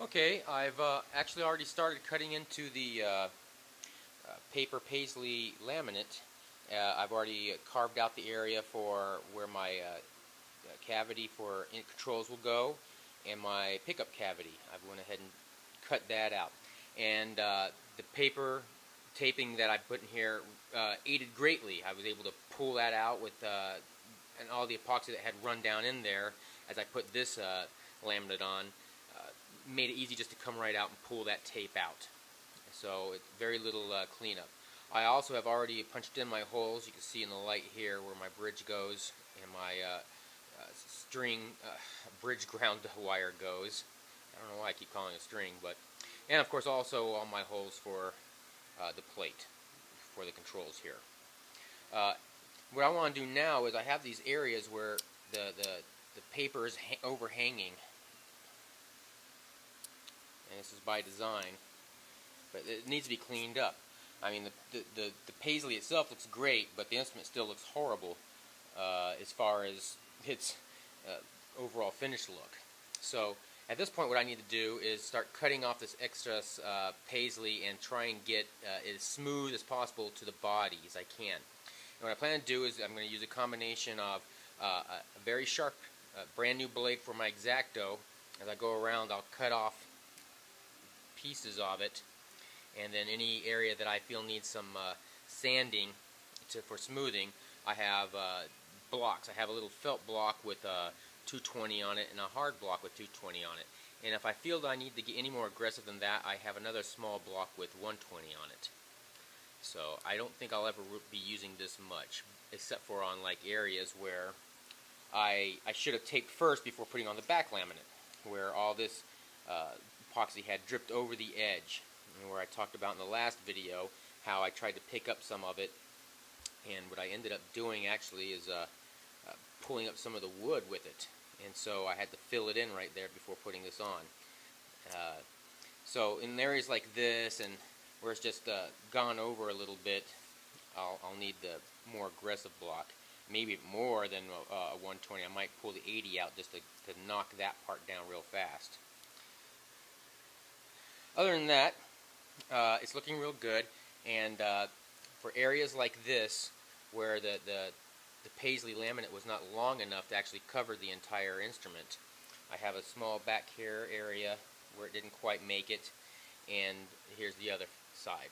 Okay, I've actually already started cutting into the paper Paisley laminate. I've already carved out the area for where my cavity for controls will go and my pickup cavity. I've went ahead and cut that out. And the paper taping that I put in here aided greatly. I was able to pull that out with and all the epoxy that had run down in there as I put this laminate on. Made it easy just to come right out and pull that tape out. So it's very little cleanup. I also have already punched in my holes. You can see in the light here where my bridge goes and my string bridge ground wire goes. I don't know why I keep calling it a string, but and of course also all my holes for the plate for the controls here. What I want to do now is I have these areas where the paper is overhanging. And this is by design, but it needs to be cleaned up. I mean, the Paisley itself looks great, but the instrument still looks horrible as far as its overall finish look. So at this point what I need to do is start cutting off this extra Paisley and try and get it as smooth as possible to the body as I can. And what I plan to do is I'm going to use a combination of a very sharp brand new blade for my X-Acto. As I go around, I'll cut off pieces of it, and then any area that I feel needs some sanding for smoothing, I have blocks. I have a little felt block with 220 on it and a hard block with 220 on it. And if I feel that I need to get any more aggressive than that, I have another small block with 120 on it. So I don't think I'll ever be using this much, except for on like areas where I should have taped first before putting on the back laminate, where all this epoxy had dripped over the edge, and where I talked about in the last video how I tried to pick up some of it, and what I ended up doing actually is pulling up some of the wood with it, and so I had to fill it in right there before putting this on. So in areas like this and where it's just gone over a little bit, I'll need the more aggressive block, maybe more than a 120. I might pull the 80 out just to knock that part down real fast. Other than that, it's looking real good, and for areas like this where the Paisley laminate was not long enough to actually cover the entire instrument, I have a small back here area where it didn't quite make it, and here's the other side.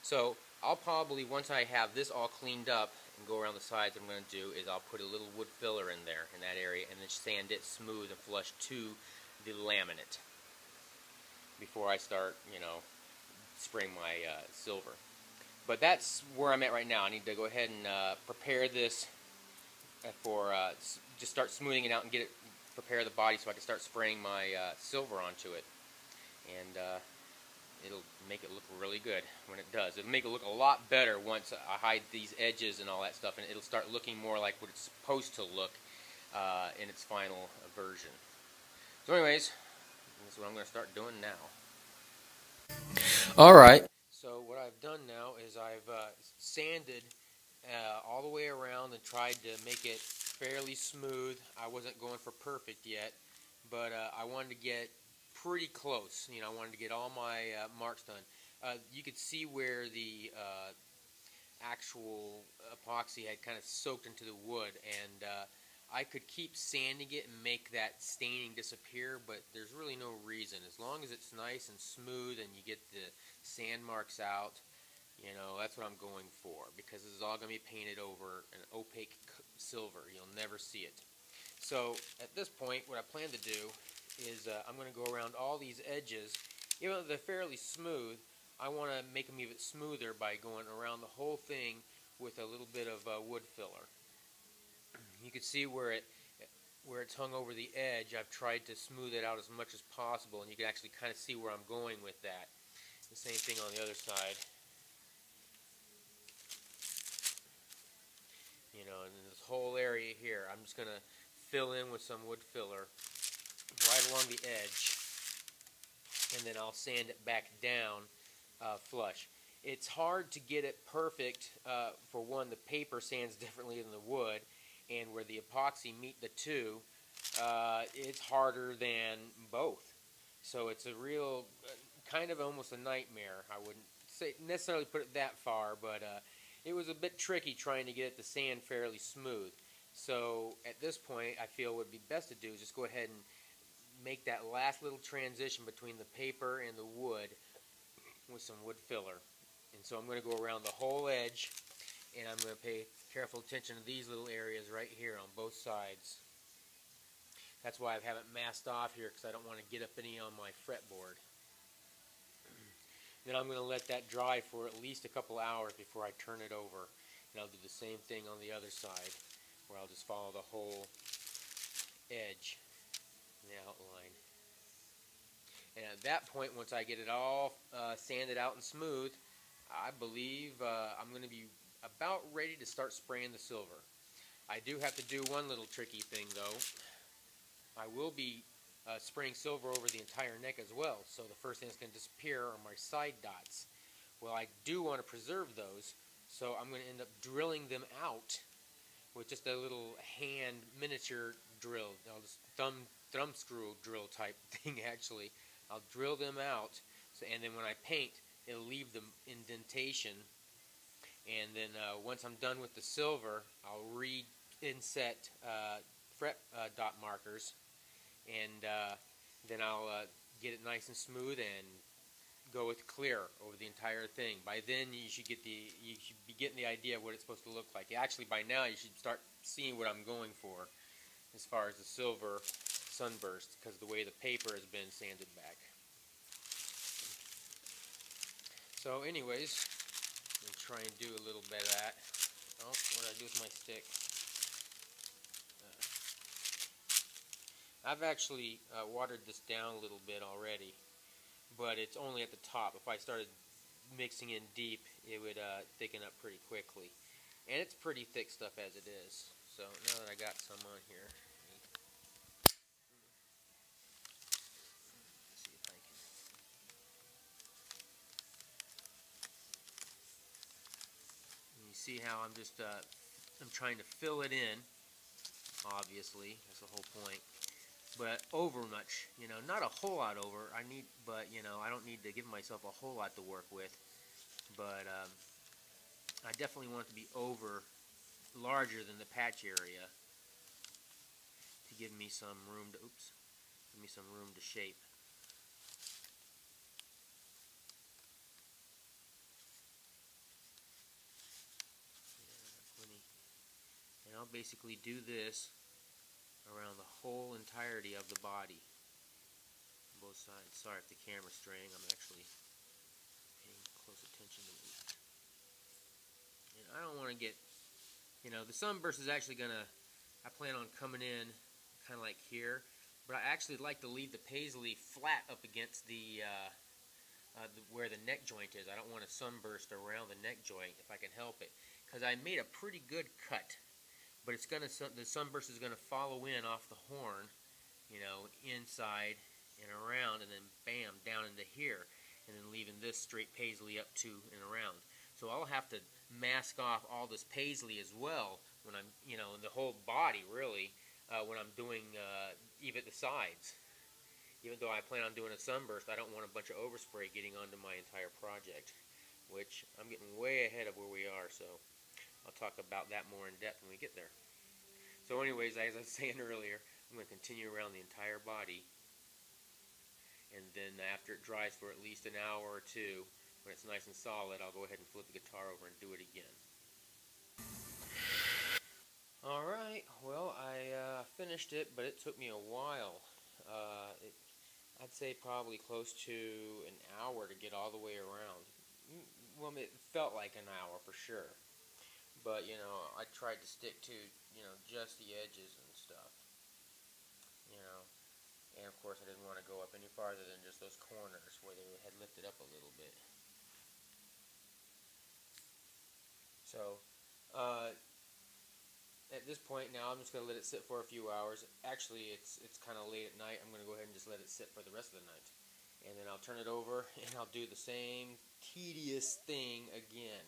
So I'll probably, once I have this all cleaned up and go around the sides, what I'm going to do is I'll put a little wood filler in there in that area and then sand it smooth and flush to the laminate before I start, spraying my silver. But that's where I'm at right now. I need to go ahead and prepare this for just start smoothing it out and get it, prepare the body so I can start spraying my silver onto it, and it'll make it look really good when it does. It'll make it look a lot better once I hide these edges and all that stuff, and it'll start looking more like what it's supposed to look in its final version. So anyways, this is what I'm going to start doing now. Alright, so what I've done now is I've sanded all the way around and tried to make it fairly smooth. I wasn't going for perfect yet, but I wanted to get pretty close. I wanted to get all my marks done. You could see where the actual epoxy had kind of soaked into the wood, and I could keep sanding it and make that staining disappear, but there's really no reason. As long as it's nice and smooth and you get the sand marks out, that's what I'm going for, because this is all going to be painted over an opaque silver. You'll never see it. So at this point, what I plan to do is I'm going to go around all these edges. Even though they're fairly smooth, I want to make them even smoother by going around the whole thing with a little bit of wood filler. You can see where it's hung over the edge. I've tried to smooth it out as much as possible, and you can actually kind of see where I'm going with that. The same thing on the other side. And this whole area here, I'm just going to fill in with some wood filler right along the edge, and then I'll sand it back down flush. It's hard to get it perfect. For one, the paper sands differently than the wood, and where the epoxy meet the two, it's harder than both. So it's a real, kind of almost a nightmare. I wouldn't say necessarily put it that far, but it was a bit tricky trying to get the sand fairly smooth. So at this point, I feel what would be best to do is just go ahead and make that last little transition between the paper and the wood with some wood filler. And so I'm going to go around the whole edge, and I'm going to pay careful attention to these little areas right here on both sides. That's why I haven't masked off here, because I don't want to get up any on my fretboard. Then I'm going to let that dry for at least a couple hours before I turn it over. And I'll do the same thing on the other side, where I'll just follow the whole edge in the outline. And at that point, once I get it all sanded out and smooth, I believe I'm going to be about ready to start spraying the silver. I do have to do one little tricky thing though. I will be spraying silver over the entire neck as well, so the first thing that's going to disappear are my side dots. Well, I do want to preserve those, so I'm going to end up drilling them out with just a little hand miniature drill, just thumb screw drill type thing actually. I'll drill them out, so, and then when I paint, it'll leave the indentation. And then once I'm done with the silver, I'll re-inset fret dot markers, and then I'll get it nice and smooth and go with clear over the entire thing. By then, you should be getting the idea of what it's supposed to look like. Actually, by now, you should start seeing what I'm going for as far as the silver sunburst, because the way the paper has been sanded back. So anyways, I'm going to try and do a little bit of that. Oh, what did I do with my stick? I've actually watered this down a little bit already, but it's only at the top. If I started mixing in deep, it would thicken up pretty quickly. And it's pretty thick stuff as it is. So now that I got some on here, let's see if I can. You see how I'm just I'm trying to fill it in. Obviously, that's the whole point. But over much, not a whole lot over. But I don't need to give myself a whole lot to work with. But I definitely want it to be over, larger than the patch area, to give me some room to, give me some room to shape. And I'll basically do this around the whole entirety of the body, both sides. Sorry if the camera's straying, I'm actually paying close attention to it. And I don't want to get, the sunburst is actually I plan on coming in kind of like here, but I actually like to leave the paisley flat up against where the neck joint is. I don't want a sunburst around the neck joint if I can help it, because I made a pretty good cut. But the sunburst is going to follow in off the horn, inside and around, and then bam, down into here, and then leaving this straight paisley up to and around. So I'll have to mask off all this paisley as well when I'm, the whole body really, when I'm doing even the sides. Even though I plan on doing a sunburst, I don't want a bunch of overspray getting onto my entire project, which I'm getting way ahead of where we are, so I'll talk about that more in depth when we get there. So anyways, as I was saying earlier, I'm going to continue around the entire body, and then after it dries for at least an hour or two, when it's nice and solid, I'll go ahead and flip the guitar over and do it again. Alright, well, I finished it, but it took me a while. I'd say probably close to an hour to get all the way around. Well, it felt like an hour for sure. But, I tried to stick to, just the edges and stuff. And of course I didn't want to go up any farther than just those corners where they had lifted up a little bit. So, at this point now, I'm just going to let it sit for a few hours. Actually, it's kind of late at night. I'm going to go ahead and just let it sit for the rest of the night. And then I'll turn it over, and I'll do the same tedious thing again.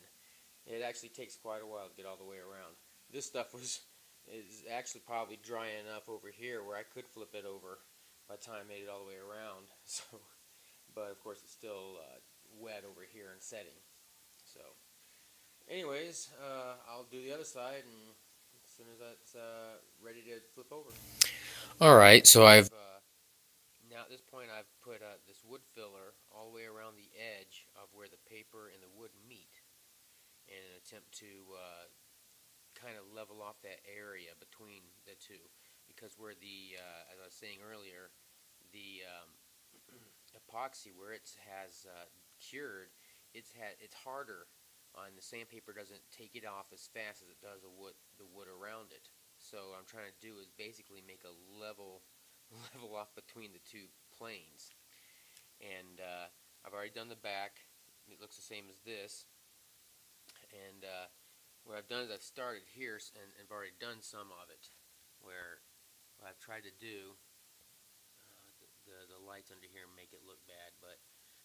It actually takes quite a while to get all the way around. This stuff is actually probably dry enough over here where I could flip it over by the time I made it all the way around. So, but of course it's still wet over here and setting. So, anyways, I'll do the other side, and as soon as that's ready to flip over. All right, so I've now at this point I've put this wood filler all the way around the edge of where the paper and the wood meet, in an attempt to kind of level off that area between the two, because where the as I was saying earlier, the epoxy, where it has cured, it's harder, and the sandpaper doesn't take it off as fast as it does the wood around it. So what I'm trying to do is basically make a level off between the two planes. And I've already done the back. It looks the same as this. And what I've done is I've started here and I've already done some of it. Where what I've tried to do, the lights under here make it look bad, but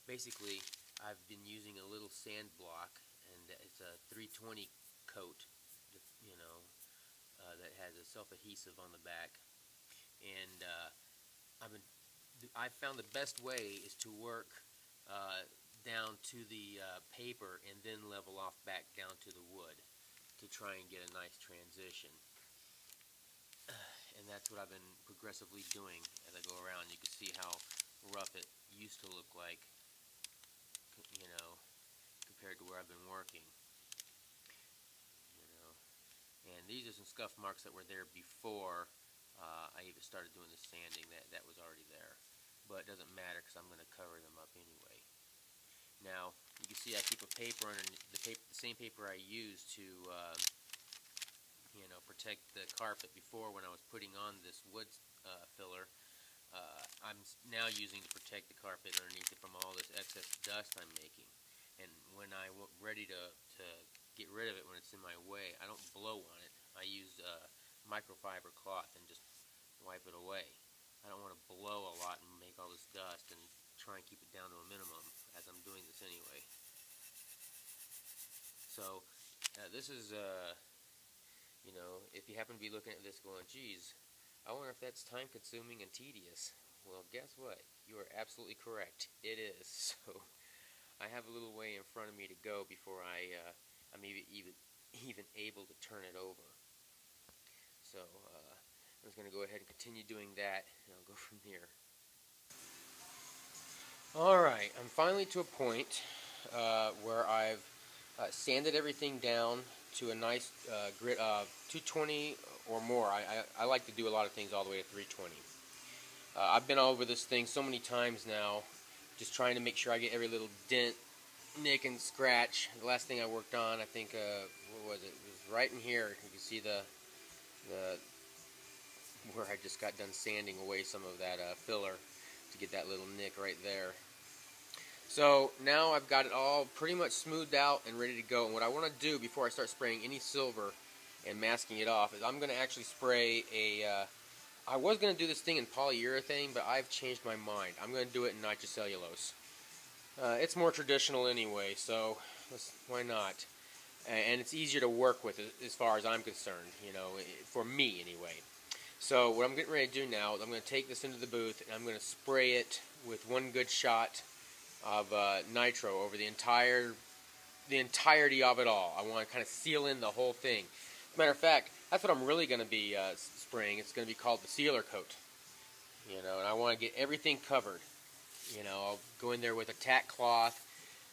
basically I've been using a little sand block, and it's a 320 coat, you know, that has a self-adhesive on the back. And I found the best way is to work down to the paper and then level off back down to the wood to try and get a nice transition. And that's what I've been progressively doing as I go around. You can see how rough it used to look like, you know, compared to where I've been working. You know, and these are some scuff marks that were there before I even started doing the sanding. That was already there, but it doesn't matter because I'm going to cover them up anyway. Now you can see I keep a paper underneath the same paper I used to you know, protect the carpet before when I was putting on this wood filler. I'm now using to protect the carpet underneath it from all this excess dust I'm making. And when I'm ready to get rid of it, when it's in my way, I don't blow on it. I use microfiber cloth and just wipe it away. I don't want to blow a lot and make all this dust, and try and keep it down to a minimum as I'm doing this anyway. So this is you know, if you happen to be looking at this going, geez, I wonder if that's time consuming and tedious. Well, guess what? You are absolutely correct. It is. So I have a little way in front of me to go before I'm even able to turn it over. So I'm just going to go ahead and continue doing that, and I'll go from there. Alright, I'm finally to a point where I've sanded everything down to a nice grit of 220 or more. I like to do a lot of things all the way to 320. I've been all over this thing so many times now, just trying to make sure I get every little dent, nick, and scratch. The last thing I worked on, I think, what was it? It was right in here. You can see the where I just got done sanding away some of that filler to get that little nick right there. So now I've got it all pretty much smoothed out and ready to go. And what I want to do before I start spraying any silver and masking it off is I'm going to actually spray a I was going to do this thing in polyurethane, but I've changed my mind. I'm going to do it in nitrocellulose. It's more traditional anyway, so why not? And it's easier to work with as far as I'm concerned, you know, for me anyway. So what I'm getting ready to do now is I'm going to take this into the booth and I'm going to spray it with one good shot of nitro over the entirety of it all. I want to kind of seal in the whole thing. As a matter of fact, that's what I'm really going to be spraying. It's going to be called the sealer coat. You know, and I want to get everything covered. You know, I'll go in there with a tack cloth.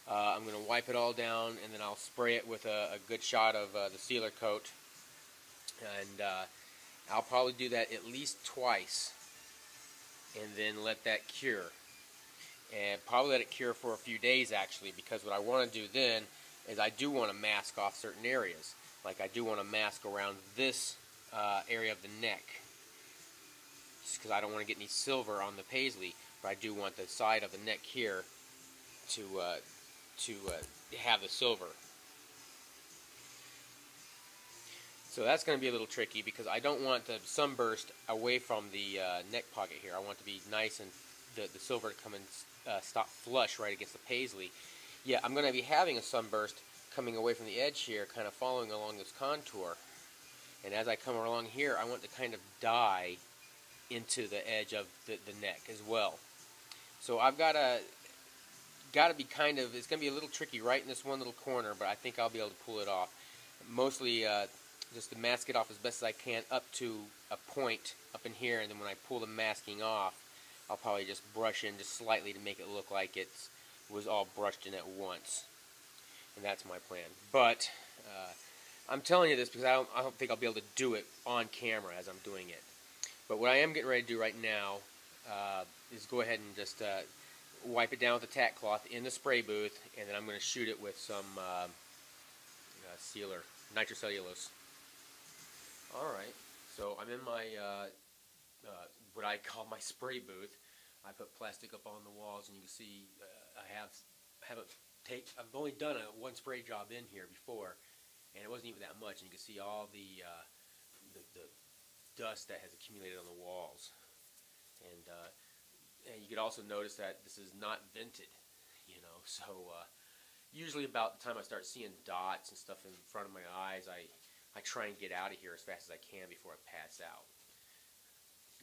I'm going to wipe it all down, and then I'll spray it with a good shot of the sealer coat. And I'll probably do that at least twice, and then let that cure. And probably let it cure for a few days, actually, because what I want to do then is I do want to mask off certain areas. Like I do want to mask around this area of the neck, just because I don't want to get any silver on the Paisley, but I do want the side of the neck here to have the silver. So that's going to be a little tricky because I don't want the sunburst away from the neck pocket here. I want it to be nice and the silver to come and stop flush right against the Paisley. Yeah, I'm going to be having a sunburst coming away from the edge here, kind of following along this contour. And as I come along here, I want to kind of dye into the edge of the neck as well. So I've got to be kind of, it's going to be a little tricky right in this one little corner, but I think I'll be able to pull it off. Mostly just to mask it off as best as I can up to a point up in here, and then when I pull the masking off, I'll probably just brush in just slightly to make it look like it was all brushed in at once. And that's my plan. But I'm telling you this because I don't think I'll be able to do it on camera as I'm doing it. But what I am getting ready to do right now is go ahead and just wipe it down with a tack cloth in the spray booth, and then I'm going to shoot it with some sealer, nitrocellulose. Alright, so I'm in my, what I call my spray booth. I put plastic up on the walls, and you can see I've only done one spray job in here before, and it wasn't even that much, and you can see all the dust that has accumulated on the walls. And you could also notice that this is not vented, so usually about the time I start seeing dots and stuff in front of my eyes, I try and get out of here as fast as I can before I pass out.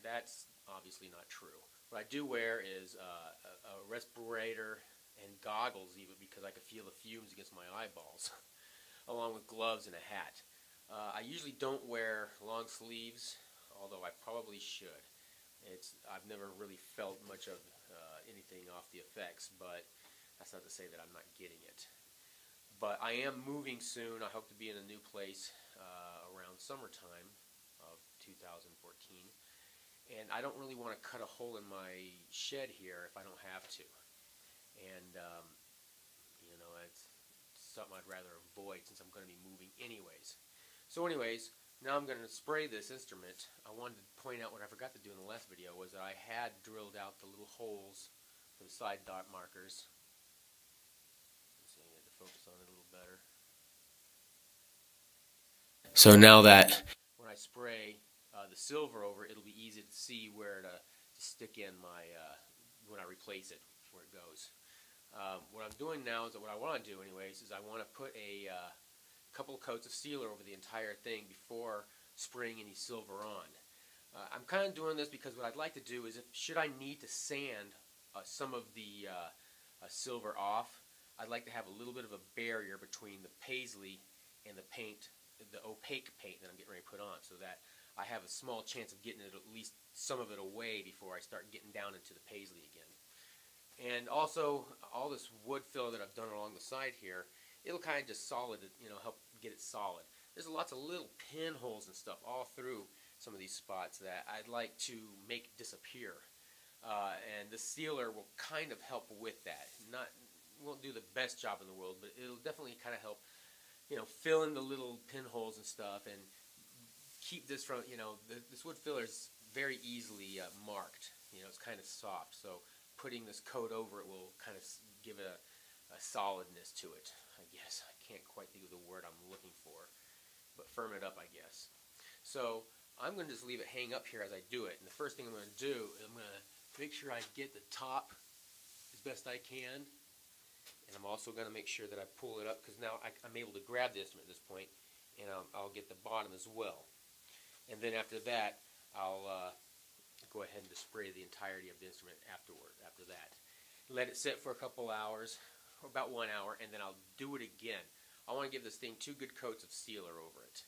That's obviously not true. What I do wear is a respirator and goggles, even, because I can feel the fumes against my eyeballs, along with gloves and a hat. I usually don't wear long sleeves, although I probably should. I've never really felt much of anything off the effects, but that's not to say that I'm not getting it. But I am moving soon. I hope to be in a new place around summertime of 2014. And I don't really want to cut a hole in my shed here if I don't have to. And, it's something I'd rather avoid since I'm going to be moving anyways. So anyways, now I'm going to spray this instrument. I wanted to point out what I forgot to do in the last video was that I had drilled out the little holes for the side dot markers. Let's see, I need to focus on it a little better. So now that when I spray the silver over, it'll be easy to see where to stick in my when I replace it where it goes. What I'm doing now is that what I want to do anyways is I want to put a couple of coats of sealer over the entire thing before spraying any silver on. I'm kind of doing this because what I'd like to do is, should I need to sand some of the silver off, I'd like to have a little bit of a barrier between the Paisley and the paint, the opaque paint that I'm getting ready to put on, so that I have a small chance of getting it, at least some of it, away before I start getting down into the Paisley again. And also, all this wood filler that I've done along the side here, it'll kind of just solid it, help get it solid. There's lots of little pinholes and stuff all through some of these spots that I'd like to make disappear. And the sealer will kind of help with that. Won't do the best job in the world, but it'll definitely kind of help, fill in the little pinholes and stuff, and keep this from, this wood filler is very easily marked. It's kind of soft, so putting this coat over it will kind of give it a solidness to it, I guess. I can't quite think of the word I'm looking for, but firm it up, I guess. So I'm going to just leave it hang up here as I do it, and the first thing I'm going to do is I'm going to make sure I get the top as best I can, and I'm also going to make sure that I pull it up, because now I'm able to grab the instrument at this point, and I'll get the bottom as well. And then after that, I'll go ahead and just spray the entirety of the instrument after that. Let it sit for a couple hours, or about 1 hour, and then I'll do it again. I want to give this thing 2 good coats of sealer over it.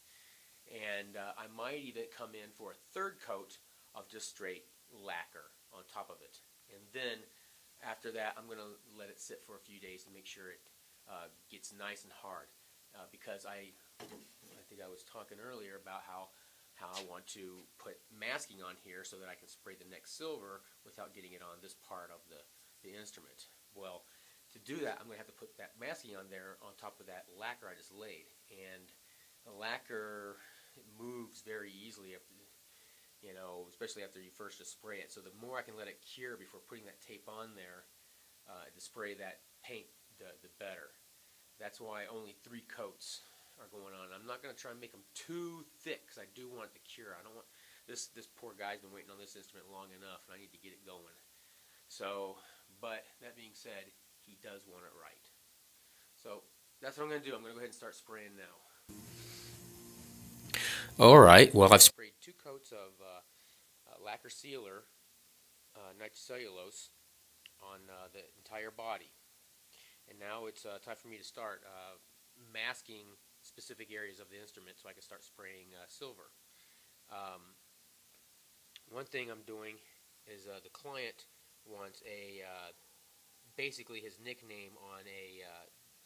And I might even come in for a 3rd coat of just straight lacquer on top of it. And then after that, I'm going to let it sit for a few days to make sure it gets nice and hard. Because I think I was talking earlier about how I want to put masking on here so that I can spray the next silver without getting it on this part of the instrument. Well, to do that, I'm going to have to put that masking on there on top of that lacquer I just laid. And the lacquer moves very easily, especially after you first just spray it. So the more I can let it cure before putting that tape on there to spray that paint, the better. That's why only 3 coats are going on. I'm not going to try and make them too thick because I do want it to cure. I don't want this poor guy's been waiting on this instrument long enough, and I need to get it going. So, but that being said, he does want it right. So that's what I'm going to do. I'm going to go ahead and start spraying now. All right. Well, I've sprayed 2 coats of lacquer sealer, nitrocellulose, on the entire body. And now it's time for me to start masking specific areas of the instrument so I can start spraying silver. One thing I'm doing is the client wants basically his nickname on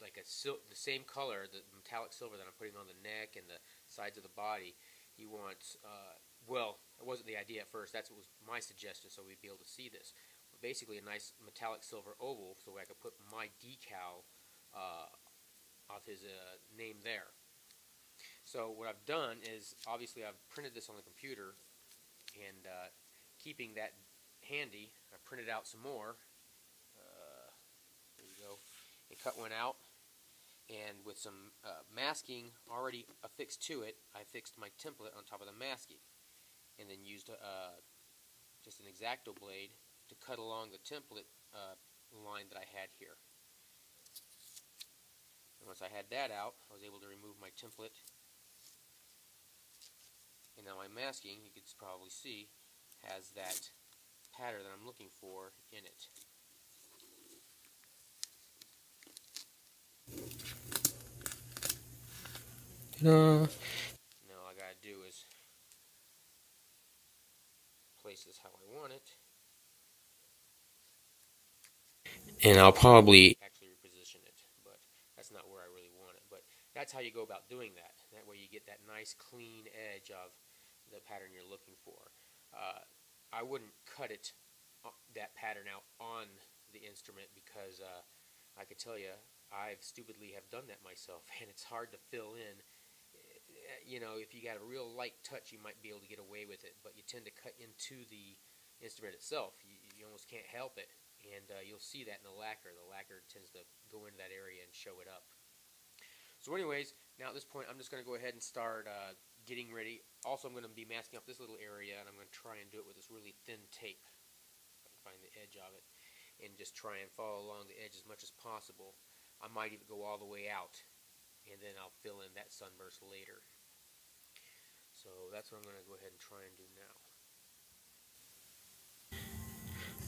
the same color, the metallic silver that I'm putting on the neck and the sides of the body. He wants, well, it wasn't the idea at first. That was my suggestion, so we'd be able to see this. But basically, a nice metallic silver oval, so I could put my decal of his name there. So what I've done is, obviously, I've printed this on the computer, and keeping that handy, I printed out some more. There you go. And cut one out. And with some masking already affixed to it, I fixed my template on top of the masking. And then used just an X-Acto blade to cut along the template line that I had here. And once I had that out, I was able to remove my template. And now my masking, you can probably see, has that pattern that I'm looking for in it. Now all I gotta do is place this how I want it. And I'll probably actually reposition it, but that's not where I really want it. But that's how you go about doing that. That way you get that nice clean edge of the pattern you're looking for. I wouldn't cut it, that pattern out on the instrument, because I could tell you I stupidly have done that myself, and it's hard to fill in. You know, if you got a real light touch, you might be able to get away with it, but you tend to cut into the instrument itself. You almost can't help it, and you'll see that in the lacquer. The lacquer tends to go into that area and show it up. So anyways, now at this point, I'm just going to go ahead and start getting ready. Also, I'm going to be masking up this little area, and I'm going to try and do it with this really thin tape. If I can find the edge of it, and just try and follow along the edge as much as possible. I might even go all the way out, and then I'll fill in that sunburst later. So that's what I'm going to go ahead and try and do now.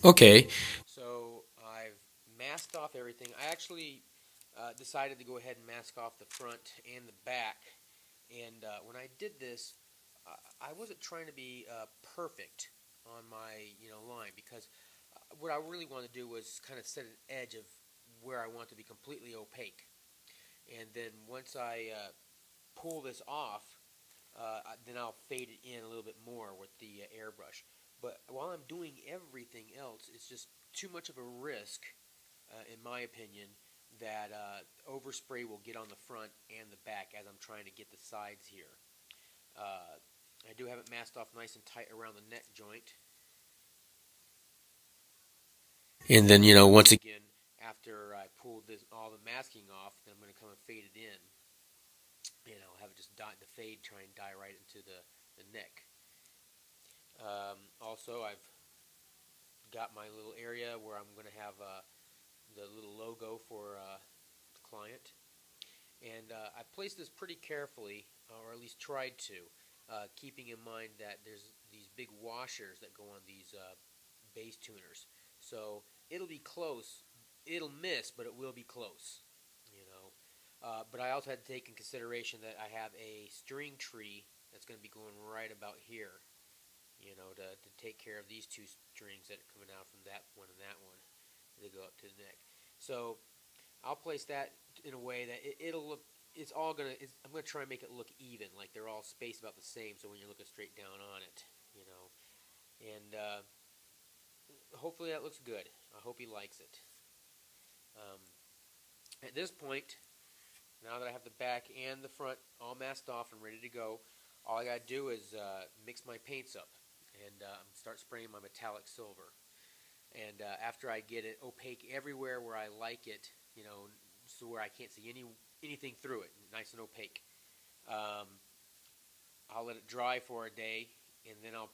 Okay, so I've masked off everything. I actually decided to go ahead and mask off the front and the back. And when I did this, I wasn't trying to be perfect on my line, because what I really want to do was kind of set an edge of where I want to be completely opaque. And then once I pull this off, then I'll fade it in a little bit more with the airbrush. But while I'm doing everything else, it's just too much of a risk, in my opinion, that overspray will get on the front and the back as I'm trying to get the sides here. I do have it masked off nice and tight around the neck joint. And then, once again, after I pull all the masking off, then I'm going to come and fade it in. Have it just the fade try and die right into the neck. Also, I've got my little area where I'm going to have the little logo for the client. And I placed this pretty carefully, or at least tried to, keeping in mind that there's these big washers that go on these bass tuners. So it'll be close. It'll miss, but it will be close. But I also had to take in consideration that I have a string tree that's going to be going right about here. To take care of these two strings that are coming out from that one and that one. They go up to the neck. So I'll place that in a way that it'll look. I'm going to try and make it look even, like they're all spaced about the same. So when you're looking straight down on it, and hopefully that looks good. I hope he likes it. At this point, now that I have the back and the front all masked off and ready to go, all I got to do is mix my paints up and start spraying my metallic silver. And after I get it opaque everywhere where I like it, so where I can't see anything through it, nice and opaque, I'll let it dry for a day, and then I'll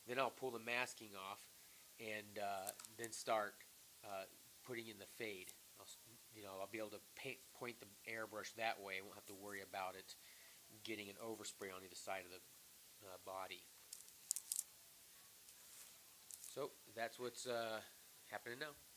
then I'll pull the masking off, and then start putting in the fade. I'll be able to point the airbrush that way. I won't have to worry about it getting an overspray on either side of the body. So that's what's happening now.